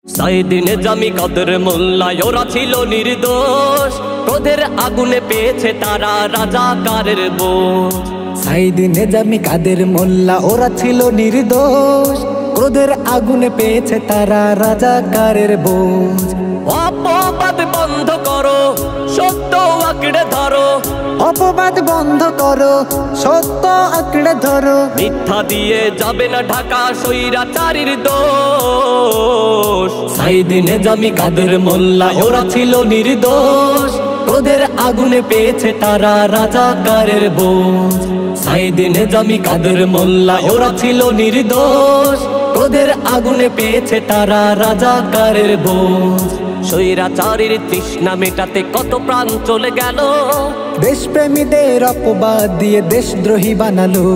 সাইদিনে জামি কাদের মোল্লা ওরা ছিল নির্দোষ, ক্রোধের আগুনে পেয়েছে তারা রাজাকারের বোঝ। সাইদিনে জামি কাদের মোল্লা ওরা ছিল নির্দোষ, ক্রোধের আগুনে পেয়েছে তারা রাজাকারের বোঝ। অপবাদ বন্ধ করো, সত্য আঁকড়ে ধরো, অপবাদ বন্ধ করো, সত্য আঁকড়ে ধরো। মিথ্যা দিয়ে যাবে না ঢাকা স্বৈরাচারীর দোষ। সাইদিনে জামি কাদের মোল্লা ওরা ছিল নির্দোষ, ক্রোধের আগুনে পেয়েছে তারা রাজাকারের বোঝ। সাইদিনে জামি কাদের মোল্লা ওরা ছিল নির্দোষ, ক্রোধের আগুনে পেয়েছে তারা রাজাকারের বোঝ। স্বৈরাচারীর তৃষ্ণা মেটাতে কত প্রাণ চলে গেল, দেশপ্রেমীদের অপবাদ দিয়ে দেশদ্রোহী বানালো।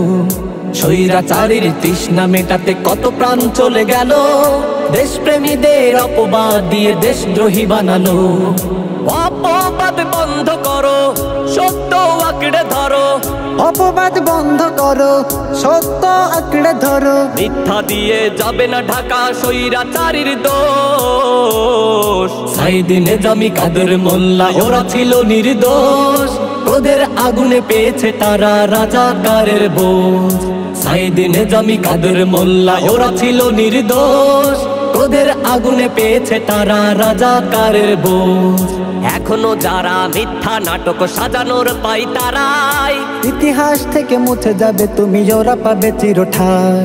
স্বৈরাচারীর তৃষ্ণা মেটাতে কত প্রাণ চলে গেল, দেশপ্রেমীদের অপবাদ দিয়ে দেশদ্রোহী বানালো। অপবাদ বন্ধ করো, সত্য আঁকড়ে ধরো, অপবাদ বন্ধ করো, সত্য আঁকড়ে ধরো। মিথ্যা দিয়ে যাবে না ঢাকা স্বৈরাচারীর দোষ। সাইদিনে জামি কাদের মোল্লা ওরা ছিল নির্দোষ, ক্রোধের আগুনে পেয়েছে তারা রাজাকারের বোঝ। সাইদিনে জামি কাদের মোল্লা ওরা ছিল নির্দোষ, ক্রোধের আগুনে পেয়েছে তারা রাজাকারের বোঝ। সাইদিনে জামি কাদের মোল্লা ওরা ছিল নির্দোষ, ক্রোধের আগুনে পেয়েছে তারা রাজাকারের বোঝ। সাইদিনে জামি কাদের মোল্লা ওরা ছিল নির্দোষ, ক্রোধের আগুনে পেয়েছে তারা রাজাকারের বোঝ। এখনো যারা মিথ্যা নাটক সাজানোর পাই তারাই ইতিহাস থেকে মুছে যাবে তুমি, ওরা পাবে চিরঠায়।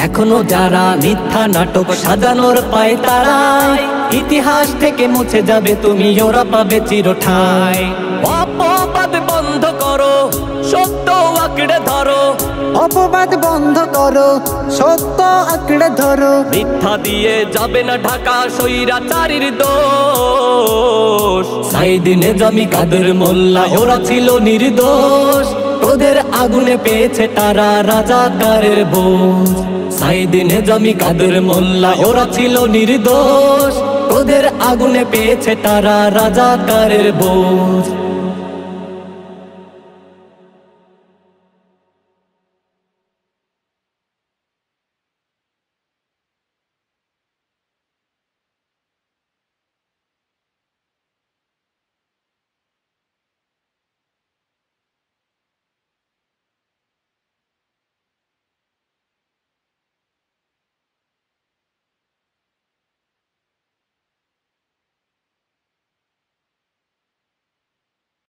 এখনো যারা মিথ্যা নাটক সাজানোর পায় তারাই ইতিহাস থেকে মুছে যাবে তুমি, ওরা পাবে চিরঠায়। অপবাদ বন্ধ করো, সত্য আঁকড়ে ধরো, অপবাদ বন্ধ করো, সত্য আঁকড়ে ধরো। মিথ্যা দিয়ে যাবে না ঢাকা স্বৈরাচারীর দোষ। সাইদিনে জামি কাদের মোল্লা ওরা ছিল নির্দোষ, ক্রোধের আগুনে পেয়েছে তারা রাজাকারের বোঝ। সাইদিনে জামি কাদের মোল্লা ওরা ছিল নির্দোষ, ক্রোধের আগুনে পেয়েছে তারা রাজাকারের বোঝ।